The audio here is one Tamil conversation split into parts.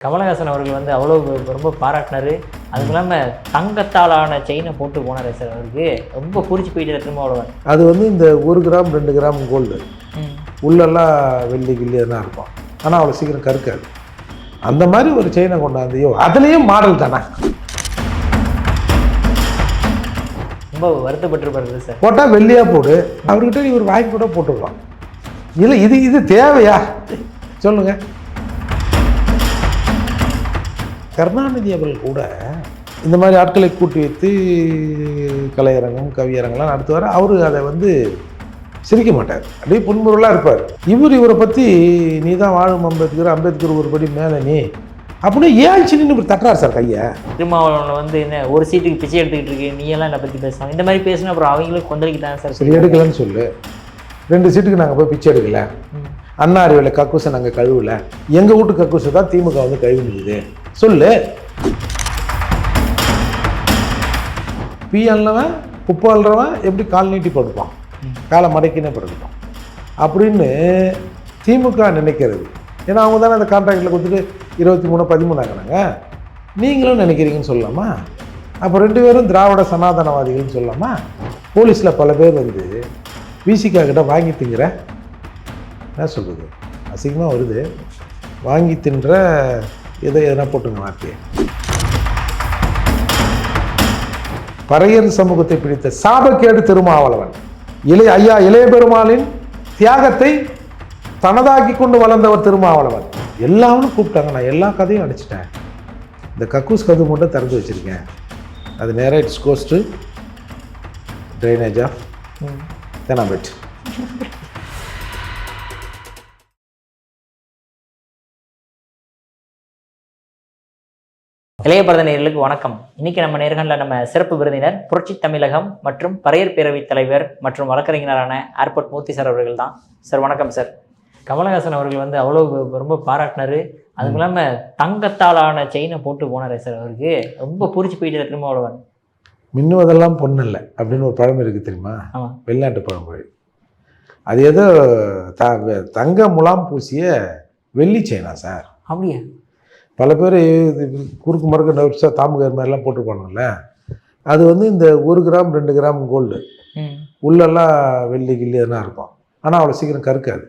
கமலஹாசன் அவர்கள் வந்து அவ்வளோ ரொம்ப பாராட்டினாரு. அதுவும் இல்லாமல் தங்கத்தாலான செயினை போட்டு போனார் சார். அவருக்கு ரொம்ப பூரிச்சு போயிட்டு திரும்ப அவ்வளோதான். அது வந்து இந்த 1 கிராம் 2 கிராம் கோல்டு உள்ளெல்லாம் வெள்ளி கிள்ளி தான் இருக்கும். ஆனால் அவ்வளோ சீக்கிரம் கருக்காது. அந்த மாதிரி ஒரு செயினை கொண்டாந்தியோ அதுலேயும் மாடல் தானே. ரொம்ப வருத்தப்பட்டிருப்பாரு சார். போட்டால் வெள்ளியாக போடு, அவர்கிட்ட நீ ஒரு வாங்கி கூட போட்டுக்கலாம். இல்லை இது தேவையா சொல்லுங்கள். கருணாநிதி அவர்கள் கூட இந்த மாதிரி ஆட்களை கூட்டி வைத்து கலையரங்கம் கவியரங்கெல்லாம் நடத்துவார். அவர் அதை வந்து சிரிக்க மாட்டார், அப்படியே புன்முறுவலாக இருப்பார். இவரை பற்றி நீ தான் வாழும் அம்பேத்கர் ஒரு படி மேலே நீ அப்படின்னு ஏழ்ச்சின்னு இப்படி தட்டுறாரு சார் கையை. திருமாவளவன் வந்து என்ன ஒரு சீட்டுக்கு பிச்சை எடுத்துக்கிட்டு இருக்கு, நீ எல்லாம் என்னை பற்றி பேசலாம் இந்த மாதிரி பேசினா அப்புறம் அவங்களும் கொந்தளிக்கு தான் சார். சரி எடுக்கலன்னு சொல்லு, 2 சீட்டுக்கு நாங்கள் போய் பிச்சை எடுக்கல, அண்ணா அறிவியல் கக்கூசை நாங்கள் கழுவல, எங்கள் வீட்டு கக்கூசை தான் திமுக வந்து கழுவுனுக்குது சொல்லு. பி அள்ளவன் குப்பை அள்ளுறவன் எப்படி கால் நீட்டி படுப்பான், காலை மடக்கினே படுப்பான் அப்படின்னு திமுக நினைக்கிறது. ஏன்னா அவங்க தானே அந்த கான்ட்ராக்டில் கொடுத்துட்டு 23 13 ஆகினாங்க. நீங்களும் நினைக்கிறீங்கன்னு சொல்லலாமா? அப்போ 2 பேரும் திராவிட சனாதனவாதிகள்னு சொல்லலாமா? போலீஸில் பல பேர் வந்து விசிகா கிட்ட வாங்கி திங்கிற என்ன சொல்கிறது, அசிங்கமாக வருது, வாங்கி தின்ற எதனா போட்டுங்க வார்த்தையை. பறையர் சமூகத்தை பிடித்த சாபக்கேடு திருமாவளவன் இளைய பெருமாளின் தியாகத்தை தனதாக்கி கொண்டு வளர்ந்தவர் திருமாவளவன். எல்லாரும் கூப்பிட்டாங்க, நான் எல்லா கதையும் அடிச்சிட்டேன், இந்த கக்கூஸ் கது மட்டும் திறந்து வச்சுருக்கேன், அது நேராக it's goes to drainage of Teynampet. இளைய பாரத நேயர்களுக்கு வணக்கம். இன்னைக்கு நம்ம நேர்காணலில் நம்ம சிறப்பு விருந்தினர் புரட்சி தமிழகம் மற்றும் பறையர் பேரவைத் தலைவர் மற்றும் வழக்கறிஞரான ஏர்போர்ட் மூர்த்தி சார் அவர்கள் தான். சார் வணக்கம் சார். கமலஹாசன் அவர்கள் வந்து அவ்வளோ ரொம்ப பாராட்டினாரு. அதுவும் இல்லாமல் தங்கத்தாலான செயினை போட்டு போனார் சார். அவருக்கு ரொம்ப பூரிச்சு போயிட்டு திரும்ப அவ்வளோவன். மின்னுவதெல்லாம் பொண்ணு இல்லை அப்படின்னு ஒரு பழமொழி இருக்குது தெரியுமா? ஆமாம், வெளிநாட்டு பழமொழி. அது ஏதோ தங்க முலாம் பூசிய வெள்ளி செயினா சார். அப்படியா? பல பேர் குறுக்கு மறுக்க நடிச்சா தாமுகர் மாதிரிலாம் போட்டுருப்பானுங்கள. அது வந்து இந்த 1 கிராம் 2 கிராம் கோல்டு உள்ளெல்லாம் வெள்ளி கிள்ளி எதனா இருக்கும். ஆனால் அவ்வளோ சீக்கிரம் கருக்காது.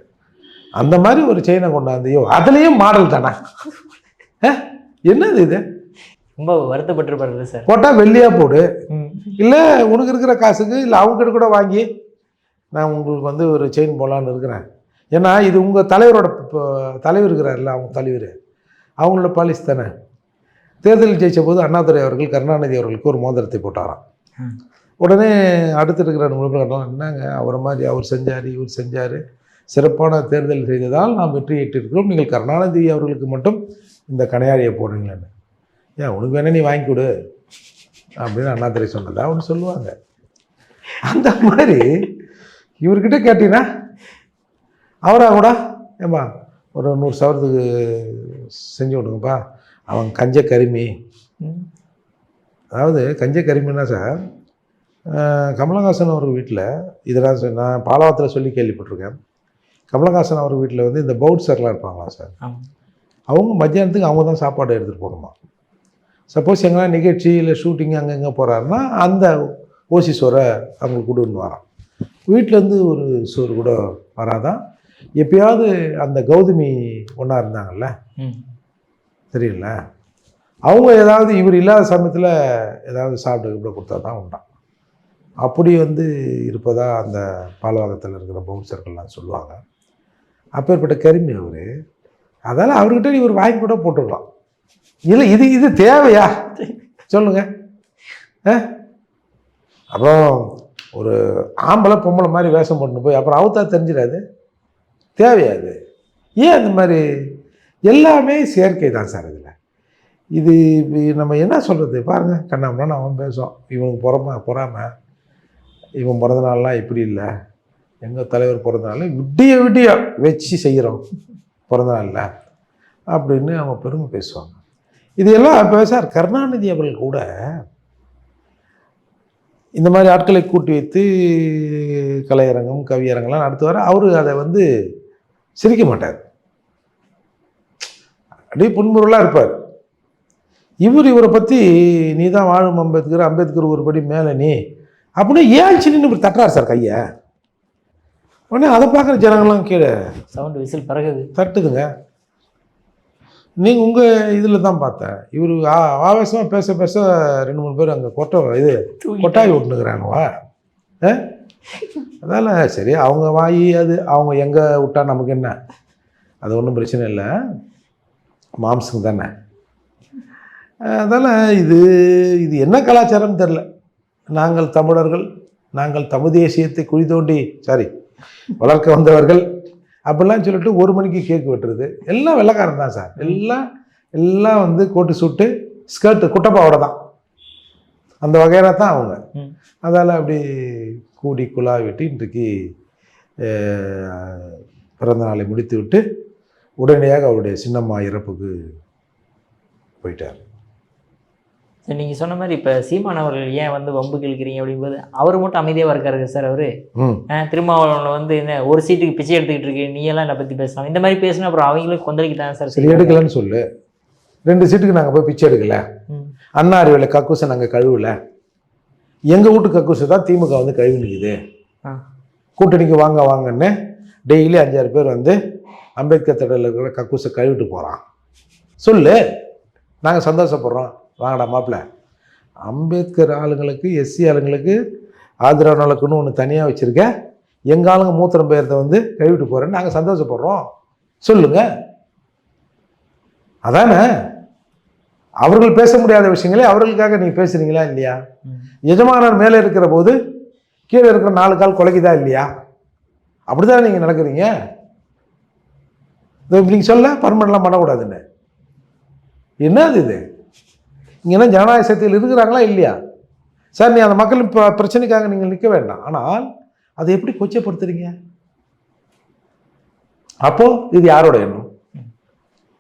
அந்த மாதிரி ஒரு செயினை கொண்டாந்தியோ அதுலேயும் மாடல் தானே. என்னது இது? ரொம்ப வருத்தப்பட்டிருப்பாரு சார். போட்டால் வெள்ளியாக போடு, இல்லை உனக்கு இருக்கிற காசுக்கு இல்லை அவங்ககிட்ட கூட வாங்கி நான் உங்களுக்கு வந்து ஒரு செயின் போடலான்னு இருக்கிறேன். ஏன்னா இது உங்கள் தலைவரோட தலைவர் இருக்கிறார்ல, அவங்க தலைவர், அவங்களோட பாலிசி தானே. தேர்தலில் ஜெயித்த போது அண்ணாதுரை அவர்கள் கருணாநிதி அவர்களுக்கு ஒரு மோதிரத்தை போட்டாராம். உடனே அடுத்து இருக்கிற என்னங்க அவரை மாதிரி அவர் செஞ்சார் இவர் செஞ்சார், சிறப்பான தேர்தல் செய்ததால் நாம் வெற்றியிட்டிருக்கிறோம், நீங்கள் கருணாநிதி அவர்களுக்கு மட்டும் இந்த கணையாழியை போடுறீங்களான்னு. ஏன் உனக்கு வேணா நீ வாங்கி கொடு அப்படின்னு அண்ணாதுரை சொன்னதா ஒன்று சொல்லுவாங்க. அந்த மாதிரி இவர்கிட்ட கேட்டீங்கன்னா அவராக கூட ஏம்பா ஒரு 100 சவரத்துக்கு செஞ்சு விடுங்கப்பா, அவன் கஞ்ச கருமி. அதாவது கஞ்ச கருமின்னா சார், கமலஹாசன் அவர் வீட்டில் இதெல்லாம் நான் பாலவத்தில் சொல்லி கேள்விப்பட்டிருக்கேன். கமலஹாசன் அவர் வீட்டில் வந்து இந்த பவுட்ஸர்லாம் இருப்பாங்களா சார், அவங்க மத்தியானத்துக்கு அவங்க தான் சாப்பாடு எடுத்துகிட்டு போகணுமா. சப்போஸ் எங்கன்னா நிகழ்ச்சி இல்லை ஷூட்டிங் அங்கங்கே போகிறாருன்னா அந்த ஓசி சோறை அவங்களுக்கு கொடுன்னு வரான். வீட்டிலேருந்து ஒரு சோறு கூட வராதான். எப்பயாவது அந்த கௌதமி ஒன்றா இருந்தாங்கல்ல தெரியல, அவங்க ஏதாவது இவர் இல்லாத சமயத்தில் ஏதாவது சாப்பிட்டு இப்படி கொடுத்தா தான் உண்டான். அப்படி வந்து இருப்பதா அந்த பாலவாக்கத்தில் இருக்கிற பவுன்சர்கள்லாம் சொல்லுவாங்க. அப்பேற்பட்ட கருமி அவர். அதனால் அவர்கிட்ட இவர் வாங்கி கூட போட்டுருக்கலாம். இல்லை இது தேவையா சொல்லுங்க. அப்புறம் ஒரு ஆம்பளை பொம்பளை மாதிரி வேஷம் போட்டு போய் அப்புறம் அவுத்தா தெரிஞ்சிடாது, தேவையாது. ஏன் அந்த மாதிரி எல்லாமே செயற்கை தான் சார். இதில் இது நம்ம என்ன சொல்கிறது பாருங்கள், கண்ணாமண்ணா அவன் பேசுவோம், இவனுக்கு பொறாமல் இவன் பிறந்த நாள்லாம் இப்படி இல்லை, எங்கள் தலைவர் பிறந்த நாள் விடிய வச்சு செய்கிறோம் பிறந்த நாளில் அப்படின்னு அவன் பெருமை பேசுவாங்க. இது எல்லாம் இப்போ சார் கருணாநிதி அவர்கள் கூட இந்த மாதிரி ஆட்களை கூட்டி வைத்து கலையரங்கம் கவியரங்கெல்லாம் நடத்துவார். அவர் அதை வந்து சிரிக்க மாட்டார். அப்படியே புன்முறுவலாக இருப்பார். இவரை பற்றி நீ தான் வாழும் அம்பேத்கர், அம்பேத்கர் ஒரு படி மேலே நீ அப்படின்னு ஏன் நின்று இப்படி தட்டுறாரு சார் கையை. உடனே அதை பார்க்குற ஜனங்கள்லாம் கீழே சவுண்ட் விசில் பறகுது தட்டுதுங்க. நீங்கள் உங்கள் இதில் தான் பார்த்தேன். இவர் ஆவேசமாக பேச பேச 2-3 பேர் அங்கே கொட்டாய் விட்டுனுக்குறானுவா. அதனால் சரி, அவங்க வாயி அது அவங்க எங்கே விட்டா நமக்கு என்ன, அது ஒன்றும் பிரச்சனை இல்லை, மாம்சங்க தானே. அதனால் இது என்ன கலாச்சாரம் தெரில. நாங்கள் தமிழர்கள், நாங்கள் தமிழ் தேசியத்தை குழி தோண்டி வளர்க்க வந்தவர்கள் அப்படிலாம் சொல்லிட்டு 1 மணிக்கு கேக் வெட்டுறது எல்லாம் வெள்ளைக்காரன் தான் சார். எல்லாம் வந்து கோட்டு சூட்டு ஸ்கர்ட்டு குட்டப்பாவோட தான், அந்த வகையாக தான் அவங்க. அதால் அப்படி கூடி குழா வெட்டி இன்றைக்கு பிறந்த நாளை முடித்து விட்டு உடனடியாக அவருடைய சின்னம்மா இறப்புக்கு போயிட்டார். சார் நீங்கள் சொன்ன மாதிரி இப்போ சீமான் அவர்கள் ஏன் வந்து வம்பு கேட்குறீங்க அப்படிங்கும்போது அவர் மட்டும் அமைதியாக இருக்காரு சார். அவர் திருமாவளவனில் வந்து என்ன ஒரு சீட்டுக்கு பிச்சை எடுத்துக்கிட்டு இருக்கு, நீ எல்லாம் என்னை பற்றி பேசலாம் இந்த மாதிரி பேசினா அப்புறம் அவங்களும் கொந்தளிக்கிட்டாங்க சார். சரி, எடுக்கலன்னு சொல்லு. 2 சீட்டுக்கு நாங்கள் போய் பிச்சை எடுக்கல, அண்ணா அறிவியல் கக்கூசை நாங்கள் கழுவல, எங்கள் வீட்டு கக்கூசை தான் திமுக வந்து கழுவி நிற்குது, கூட்டணிக்கு வாங்கன்னு டெய்லி 5-6 பேர் வந்து அம்பேத்கர் திடலில் இருக்கிற கக்கூசை கழுவிட்டு போகிறான். சொல்லு, நாங்கள் சந்தோஷப்படுறோம், வாங்கடா மாப்பிள்ள. அம்பேத்கர் ஆளுங்களுக்கு, எஸ்சி ஆளுங்களுக்கு, ஆதரவாளர்களுக்குன்னு ஒன்று தனியாக வச்சுருக்க, எங்கள் ஆளுங்க மூத்திரம் பெயர்த்தை வந்து கழுவிட்டு போகிறேன்னு நாங்கள் சந்தோஷப்படுறோம், சொல்லுங்க. அதானே அவர்கள் பேச முடியாத விஷயங்களே அவர்களுக்காக நீங்கள் பேசுகிறீங்களா இல்லையா? எஜமானர் மேலே இருக்கிற போது கீழே இருக்கிற 4 கால் குலைக்குதா இல்லையா? அப்படிதான் நீங்கள் நடக்கிறீங்க. நீங்கள் சொல்ல பர்மனெண்ட்லாம் பண்ணக்கூடாதுன்னு என்னது இது? இங்கன்னா ஜனநாயக சக்தியில் இருக்கிறாங்களா இல்லையா? சார், நீ அந்த மக்கள் இப்போ பிரச்சனைக்காக நீங்கள் நிற்க வேண்டாம், ஆனால் அதை எப்படி கொச்சப்படுத்துறீங்க? அப்போது இது யாரோட எண்ணம்?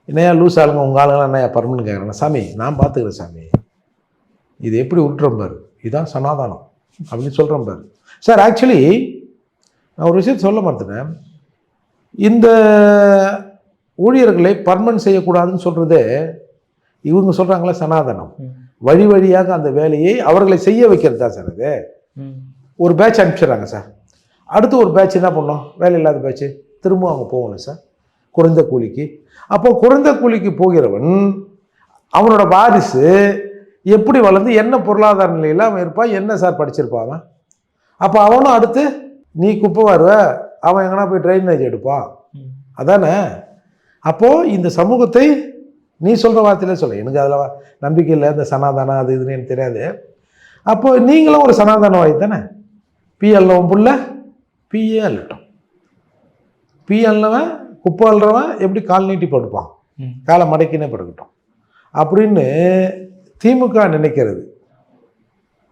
என்னையா லூஸ் ஆளுங்க உங்கள் ஆளுங்களாம் என்னையா பர்மனெண்ட் கேட்குறேன்னா, சாமி நான் பார்த்துக்கிறேன் சாமி, இது எப்படி விட்டுறோம் பாரு, இதுதான் சனாதானம் அப்படின்னு சொல்கிறோம் பாரு. சார், ஆக்சுவலி நான் ஒரு விஷயத்தை சொல்ல மறந்துட்டேன். இந்த ஊழியர்களை பர்மனெண்ட் செய்யக்கூடாதுன்னு சொல்கிறதே இவங்க சொல்கிறாங்களே சனாதனம். வழியாக அந்த வேலையை அவர்களை செய்ய வைக்கிறது தான் சார். அது ஒரு பேட்ச் அனுப்பிச்சிடுறாங்க சார், அடுத்து ஒரு பேட்ச் என்ன பண்ணோம், வேலை இல்லாத பேட்ச் திரும்ப அவங்க போகணும் சார் குறைந்த கூலிக்கு. அப்போ குறைந்த கூலிக்கு போகிறவன் அவனோட வாரிசு எப்படி வளர்ந்து என்ன பொருளாதார நிலையில் அவன் இருப்பான், என்ன சார் படிச்சிருப்பாங்க. அப்போ அவனும் அடுத்து நீ குப்பை வருவ, அவன் எங்கன்னா போய் ட்ரைனேஜ் எடுப்பான், அதானே. அப்போது இந்த சமூகத்தை நீ சொல்கிற வார்த்தையிலே சொல்ல, எனக்கு அதில் நம்பிக்கை இல்லை, இந்த சனாதானம் அது இதுன்னு எனக்கு தெரியாது. அப்போது நீங்களும் ஒரு சனாதானவாதி தானே. பிஎல்வன் புள்ள பிஏ அள்ளட்டும், பிஎல்வன் குப்பை அள்ளுறவன் எப்படி கால் நீட்டி படுப்பான், காலை மடக்கினே படுக்கட்டும் அப்படின்னு திமுக நினைக்கிறது.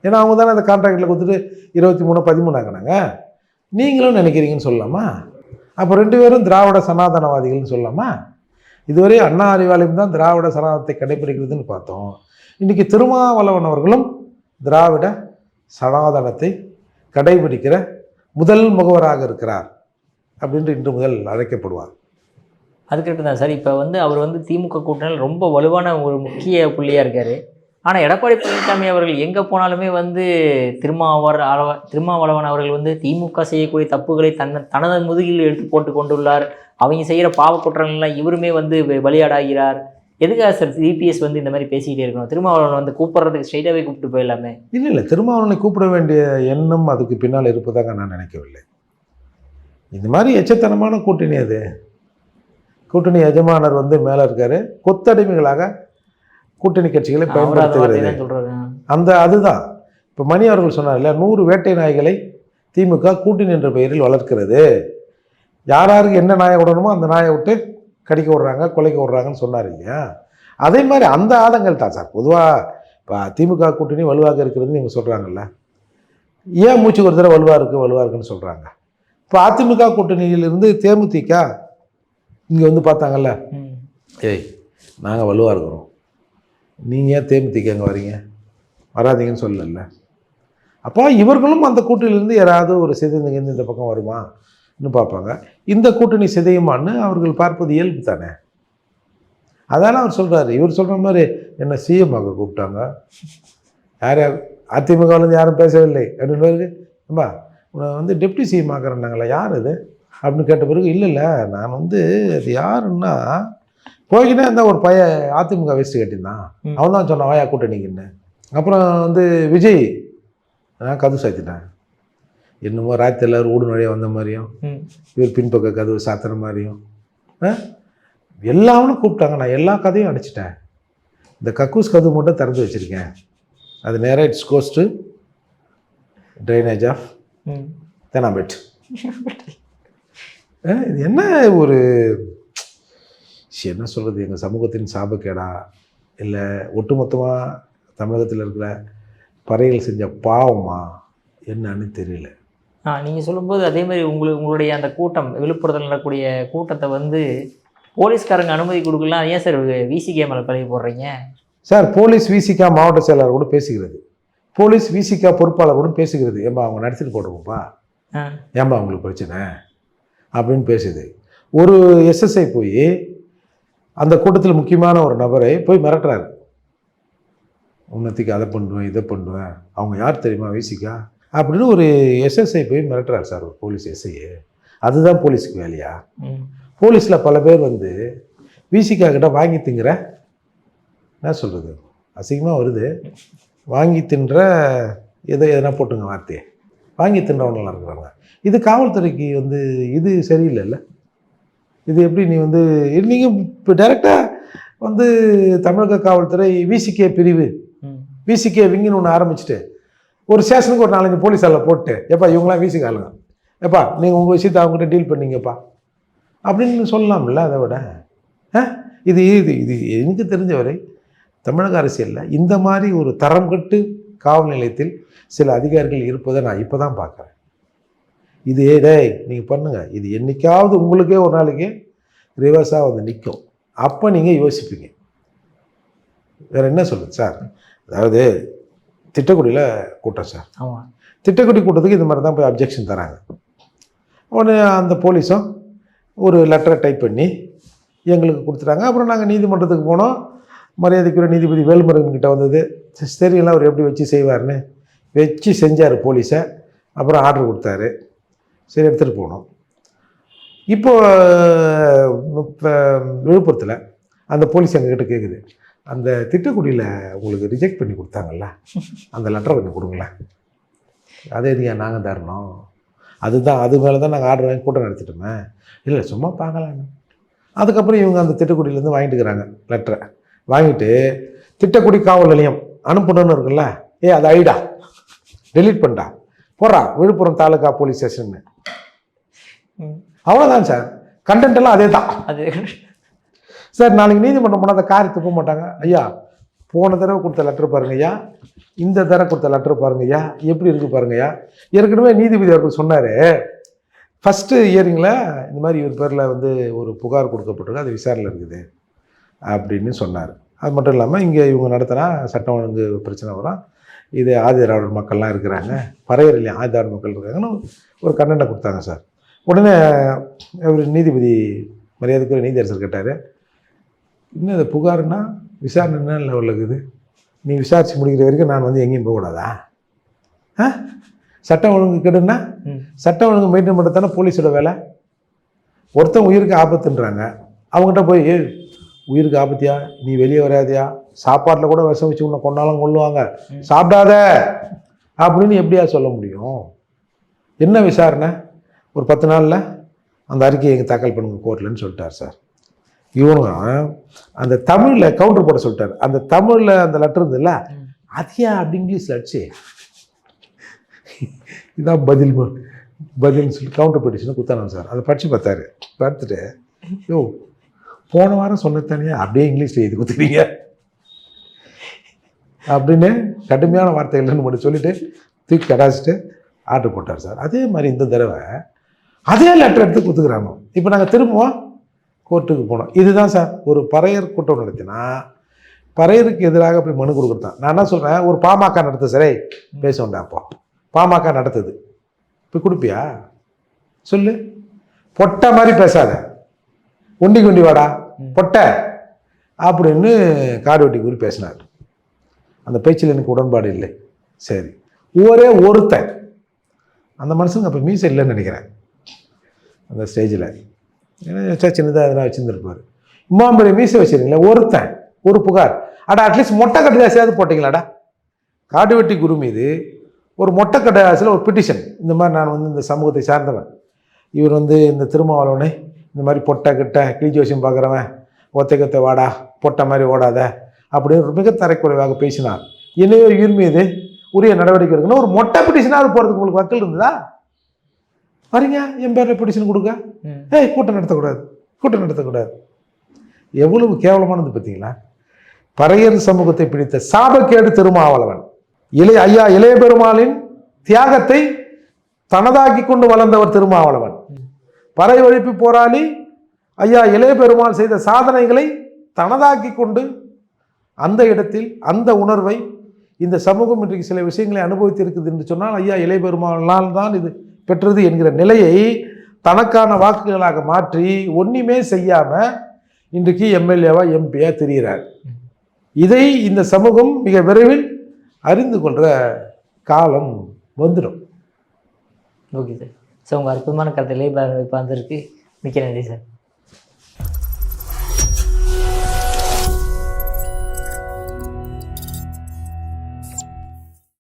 ஏன்னா அவங்க தானே அந்த கான்ட்ராக்டில் கொடுத்துட்டு 23-13 ஆக்கினாங்க. நீங்களும் நினைக்கிறீங்கன்னு சொல்லலாமா? அப்போ 2 பேரும் திராவிட சனாதனவாதிகள்னு சொல்லலாமா? இதுவரை அண்ணா அறிவாலயம் தான் திராவிட சனாதனத்தை கடைபிடிக்கிறதுன்னு பார்த்தோம். இன்றைக்கி திருமாவளவன் அவர்களும் திராவிட சனாதனத்தை கடைபிடிக்கிற முதல் முகவராக இருக்கிறார் அப்படின்ட்டு இன்று முதல் அழைக்கப்படுவார். அது கரெக்டு தான் சார். இப்போ வந்து அவர் வந்து திமுக கூட்டணியில் ரொம்ப வலுவான ஒரு முக்கிய புள்ளியாக இருக்கார். ஆனால் எடப்பாடி பழனிசாமி அவர்கள் எங்கே போனாலுமே வந்து திருமாவளவன் அவர்கள் வந்து திமுக செய்யக்கூடிய தப்புகளை தனது முதுகில் எடுத்து போட்டு கொண்டுள்ளார், அவங்க செய்கிற பாவ குற்றங்கள்லாம் இவருமே வந்து பலியாடாகிறார். எதுக்காக சார் சிபிஎஸ் வந்து இந்த மாதிரி பேசிக்கிட்டே இருக்கணும்? திருமாவளவன் வந்து கூப்பிட்றதுக்கு ஸ்ட்ரைட்டாகவே கூப்பிட்டு போயிடலாமே. இல்லை, திருமாவளவனை கூப்பிட வேண்டிய எண்ணம் அதுக்கு பின்னால் இருப்பதாக நான் நினைக்கவில்லை. இந்த மாதிரி எச்சத்தனமான கூட்டணி அது. கூட்டணி எஜமானர் வந்து மேலே இருக்காரு, கொத்தடிமைகளாக கூட்டணி கட்சிகளை பயன்படுத்துகிறது. அதுதான் இப்போ மணி அவர்கள் சொன்னார் இல்லையா, 100 வேட்டை நாய்களை திமுக கூட்டணி என்ற பெயரில் வளர்க்கிறது. யாருக்கு என்ன நாயை விடணுமோ அந்த நாயை விட்டு கடிக்க விடுறாங்க, கொலைக்க விடுறாங்கன்னு சொன்னார் இல்லையா. அதே மாதிரி அந்த ஆதங்கள் தான் சார். பொதுவாக இப்போ திமுக கூட்டணி வலுவாக இருக்கிறதுன்னு இவங்க சொல்கிறாங்கல்ல, ஏன் மூச்சுக்கு ஒரு தடவை வலுவாக இருக்குன்னு சொல்கிறாங்க. இப்போ அதிமுக கூட்டணியிலிருந்து தேமுதிக இங்கே வந்து பார்த்தாங்கல்ல, ஏய் நாங்கள் வலுவாக இருக்கிறோம், நீங்கள் ஏன் தேமுதிக அங்கே வரீங்க, வராதிங்கன்னு சொல்லல. அப்போ இவர்களும் அந்த கூட்டணியிலேருந்து யாராவது ஒரு சிதைந்தங்கன்னு இந்த பக்கம் வருமான்னு பார்ப்பாங்க. இந்த கூட்டணி சிதையுமான்னு அவர்கள் பார்ப்பது இயல்பு தானே. அதெல்லாம் அவர் சொல்கிறாரு. இவர் சொல்கிற மாதிரி என்ன சிஎம் ஆக கூப்பிட்டாங்க, யார் அதிமுகலேருந்து யாரும் பேசவில்லை அப்படின்னு பிறகு, அம்மா வந்து டெப்டி சிஎம் ஆக்குறேன்னாங்களா, யார் அது அப்படின்னு கேட்ட பிறகு, இல்லை நான் வந்து அது யாருன்னா போய்கிட்டே இருந்தால் ஒரு பையன் அதிமுக வேஸ்ட்டு கட்டியிருந்தான், அவன் தான் சொன்னான் வாயா கூட்டணிக்குன்னு. அப்புறம் வந்து விஜய் நான் கதவு சாத்திட்டேன், என்னமோ ராத்திரி எல்லாரும் ஊடு நுழைய வந்த மாதிரியும் இவர் பின்பக்க கதவு சாத்துற மாதிரியும் எல்லாமே கூப்பிட்டாங்க. நான் எல்லா கதையும் அடிச்சிட்டேன், இந்த கக்கூஸ் கதவு மட்டும் திறந்து வச்சுருக்கேன், அது நேராக it's goes to drainage of Teynampet. இது என்ன ஒரு என்ன சொல்கிறது, எங்கள் சமூகத்தின் சாபக்கேடா இல்லை ஒட்டுமொத்தமாக தமிழகத்தில் இருக்கிற பறைகள் செஞ்ச பாவமா என்னன்னு தெரியல. நீங்கள் சொல்லும்போது அதே மாதிரி உங்களுடைய அந்த கூட்டம் விழுப்புரத்தில் நடக்கக்கூடிய கூட்டத்தை வந்து போலீஸ்காரங்க அனுமதி கொடுக்கலாம், ஏன் சார் விசிகே மேலே பழகி போடுறீங்க சார்? போலீஸ் விசிகா மாவட்ட செயலாளர் கூட பேசுகிறது, போலீஸ் விசிகா பொறுப்பாளர் கூட பேசுகிறது, ஏன்பா அவங்க நடத்திட்டு போடுவோம்ப்பா, ஏன்பா அவங்களுக்கு பிரச்சனை அப்படின்னு பேசுது. ஒரு எஸ்எஸ்ஐ போய் அந்த கூட்டத்தில் முக்கியமான ஒரு நபரை போய் மிரட்டுறாரு, உன்னத்துக்கு அதை பண்ணுவேன் இதை பண்ணுவேன், அவங்க யார் தெரியுமா விசிகா அப்படின்னு ஒரு எஸ்எஸ்ஐ போய் மிரட்டுறாரு சார், ஒரு போலீஸ் எஸ்ஐ. அதுதான் போலீஸுக்கு வேலையா? போலீஸில் பல பேர் வந்து விசிகா கிட்ட வாங்கி திங்கிற, என்ன சொல்கிறது, அசிங்கமாக வருது, வாங்கி தின்ற எதனா போட்டுங்க வார்த்தையை, வாங்கி தின்றவங்களாம் இருக்கிறாங்க. இது காவல்துறைக்கு வந்து இது சரியில்லைல்ல. இது எப்படி நீ வந்து நீங்கள் இப்போ டைரெக்டாக வந்து தமிழக காவல்துறை விசிகே பிரிவு விசிகே விங்குன்னு ஒன்று ஆரம்பிச்சுட்டு ஒரு ஸ்டேஷனுக்கு ஒரு 4-5 போலீஸாரில் போட்டு, எப்பா இவங்களாம் விசிகாலுங்க, எப்பா நீங்கள் உங்கள் விஷயத்தை அவங்ககிட்ட டீல் பண்ணிங்கப்பா அப்படின்னு சொல்லலாம்ல. அதை விட இது இது இது எனக்கு தெரிஞ்ச வரை தமிழக அரசியலில் இந்த மாதிரி ஒரு தரம் கட்டு காவல் நிலையத்தில் சில அதிகாரிகள் இருப்பதை நான் இப்போ தான் பார்க்குறேன். இது டேய் நீங்கள் பண்ணுங்கள், இது என்றைக்காவது உங்களுக்கே ஒரு நாளைக்கு ரிவர்ஸாக வந்து நிற்கும், அப்போ நீங்கள் யோசிப்பீங்க. வேறு என்ன சொல்லுது சார்? அதாவது திட்டக்குடியில் கூட்டம் சார், திட்டக்குடி கூட்டத்துக்கு இந்த மாதிரி தான் போய் அப்ஜெக்ஷன் தராங்க. உடனே அந்த போலீஸும் ஒரு லெட்டரை டைப் பண்ணி எங்களுக்கு கொடுத்துட்டாங்க. அப்புறம் நாங்கள் நீதிமன்றத்துக்கு போனோம், மரியாதைக்குரிய நீதிபதி வேல்முருகன் கிட்ட வந்தது, சரியெல்லாம் அவர் எப்படி வச்சு செய்வார்னு வச்சு செஞ்சார் போலீஸை. அப்புறம் ஆர்டர் கொடுத்தாரு, சரி எடுத்துகிட்டு போனோம். இப்போ விழுப்புரத்தில் அந்த போலீஸ் எங்ககிட்ட கேட்குது, அந்த திட்டக்குடியில் உங்களுக்கு ரிஜெக்ட் பண்ணி கொடுத்தாங்கல்ல, அந்த லெட்டரை கொஞ்சம் கொடுங்களேன். அதே இதுயா நாங்கள் தரணும், அதுதான் அது மேலே தான் நாங்கள் ஆர்டர் வாங்கி கூட்டம் நடத்திட்டோமே. இல்லை சும்மா பார்க்கலான்னு. அதுக்கப்புறம் இவங்க அந்த திட்டக்குடியிலேருந்து வாங்கிட்டு இருக்கிறாங்க லெட்டரை. வாங்கிட்டு திட்டக்குடி காவல் நிலையம் அனுப்பணுன்னு இருக்குல்ல, அதை ஐடா டெலீட் பண்ணிட்டா போடுறா விழுப்புரம் தாலுகா போலீஸ் ஸ்டேஷன்னு. அவ்வளோதான் சார், கண்டென்ட் எல்லாம் அதே தான். அது சார் நாளைக்கு நீதிமன்றம் போனால் அந்த காரை துப்ப மாட்டாங்க. ஐயா போன தடவை கொடுத்த லெட்டர் பாருங்க ஐயா, இந்த தடவை கொடுத்த லெட்டர் பாருங்க ஐயா, எப்படி இருக்குது பாருங்க ஐயா. ஏற்கனவே நீதிபதி அவர்கள் சொன்னார், ஃபஸ்ட்டு ஹியரிங்கில் இந்த மாதிரி இவர் பேரில் வந்து ஒரு புகார் கொடுக்கப்பட்டிருக்கு, அது விசாரணையில் இருக்குது அப்படின்னு சொன்னார். அது மட்டும் இல்லாமல் இங்கே இவங்க நடத்தினா சட்டம் ஒழுங்கு பிரச்சனை வரும், இது ஆதிதிராவிடர் மக்கள்லாம் இருக்கிறாங்க, பறையர் இல்லையா ஆதிதிராவிடர் மக்கள் இருக்காங்கன்னு ஒரு கண்டென்ட்டை கொடுத்தாங்க சார். உடனே ஒரு நீதிபதி மரியாதைக்குரிய நீதியரசர் கேட்டார், இன்னும் இது புகார்னா விசாரணை என்ன லெவலில் இருக்குது, நீ விசாரித்து முடிக்கிற வரைக்கும் நான் வந்து எங்கேயும் போகக்கூடாதா? சட்டம் ஒழுங்கு கெடுன்னா சட்டம் ஒழுங்கு மெயின்டைன் பண்ணுறது தானே போலீஸோட வேலை. ஒருத்தன் உயிருக்கு ஆபத்துன்றாங்க, அவங்ககிட்ட போய் உயிருக்கு ஆபத்தியா, நீ வெளியே வராதியா, சாப்பாட்டில் கூட விஷம் வச்சு உன்னை கொண்டாலும் கொள்ளுவாங்க, சாப்பிடாத அப்படின்னு எப்படியா சொல்ல முடியும்? என்ன விசாரணை? ஒரு 10 நாளில் அந்த அறிக்கையை எங்கள் தாக்கல் பண்ணுங்க கோர்ட்லன்னு சொல்லிட்டார் சார். இவனுங்க அந்த தமிழில் கவுண்டர் போட சொல்லிட்டார். அந்த தமிழில் அந்த லெட்டர் இருந்ததுல்ல, அதையா அப்படி இங்கிலீஷில் அடிச்சு இதான் பதில்னு சொல்லி கவுண்டர் பெட்டிஷனை குத்தானோம் சார். அதை படித்து பார்த்தாரு. பார்த்துட்டு யோ போன வாரம் சொன்னதானே அப்படியே இங்கிலீஷில் எழுதி கொடுத்துறீங்க அப்படின்னு கடுமையான வார்த்தைகள்னு மட்டும் சொல்லிவிட்டு தூக்கி கடாச்சிட்டு ஆர்டர் போட்டார் சார். அதே மாதிரி இந்த தடவை அதே லெட்டர் எடுத்து கொடுத்துக்கிறாங்க. இப்போ நாங்கள் திரும்பவும் கோர்ட்டுக்கு போனோம். இதுதான் சார் ஒரு பறையர் கூட்டம் நடத்தினா பறையருக்கு எதிராக போய் மனு கொடுக்குறதான். நான் என்ன சொல்கிறேன், ஒரு பாமக நடத்து சரி பேச வேண்டாம், அப்போ பாமக நடத்துது இப்போ கொடுப்பியா சொல்லு? பொட்டை மாதிரி பேசாத, ஒண்டி கொண்டி வாடா பொட்டை அப்படின்னு காடுவெட்டி குரு பேசினார். அந்த பேச்சில் எனக்கு உடன்பாடு இல்லை. சரி, ஒரே ஒருத்தன், அந்த மனுஷனுக்கு அப்போ மீசை இல்லைன்னு நினைக்கிறேன் அந்த ஸ்டேஜில், ஏன்னா சின்னதாக எதனா வச்சுருந்துருப்பார். இம்மாம்பெரிய மீசை வச்சுருங்களேன், ஒருத்தன் ஒரு புகார், அடா அட்லீஸ்ட் மொட்டை கட்டுதாசியாவது போட்டிங்களாடா. காடுவெட்டி குரு மீது ஒரு மொட்டை கட்டுதாசியில் ஒரு பிட்டிஷன், இந்த மாதிரி நான் வந்து இந்த சமூகத்தை சார்ந்தவன், இவர் வந்து இந்த திருமாவளவனை இந்த மாதிரி பொட்டை கிட்ட கிளிஜோசியம் பார்க்குறவன், ஒத்தைக்கத்தை வாடா, பொட்டை மாதிரி ஓடாத அப்படின்னு மிக தரைக்குறைவாக பேசினார். எனவே இவர் மீது உரிய நடவடிக்கை எடுக்கணும். ஒரு மொட்டை பிட்டிஷனாவது போகிறதுக்கு உங்களுக்கு வக்கீல் இருந்ததா? வரீங்க என் பேரில் பிட்டிஷன் கொடுக்க, கூட்டம் நடத்தக்கூடாது, கூட்டம் நடத்தக்கூடாது. எவ்வளவு கேவலமானது பார்த்தீங்களா? பறையர் சமூகத்தை பிடித்த சாபக்கேடு திருமாவளவன். ஐயா இளைய பெருமாளின் தியாகத்தை தனதாக்கி கொண்டு வளர்ந்தவர் திருமாவளவன். பறை ஒழிப்பு போராளி ஐயா இளைய பெருமாள் செய்த சாதனைகளை தனதாக்கி கொண்டு அந்த இடத்தில் அந்த உணர்வை இந்த சமூகம் இன்றைக்கு சில விஷயங்களை அனுபவித்திருக்குது என்று சொன்னால் ஐயா இளைய பெருமாளால் தான் இது பெற்றது என்கிற நிலையை தனக்கான வாக்குகளாக மாற்றி ஒன்றுமே செய்யாமல் இன்றைக்கு எம்எல்ஏவா எம்பியா தெரிகிறார். இதை இந்த சமூகம் மிக விரைவில் அறிந்து கொள்கிற காலம் வந்துடும். Okay sir. ஸோ உங்கள் அற்புதமான கருத்துக்களை இப்போ வந்திருக்கு. மிக்க நன்றி சார்.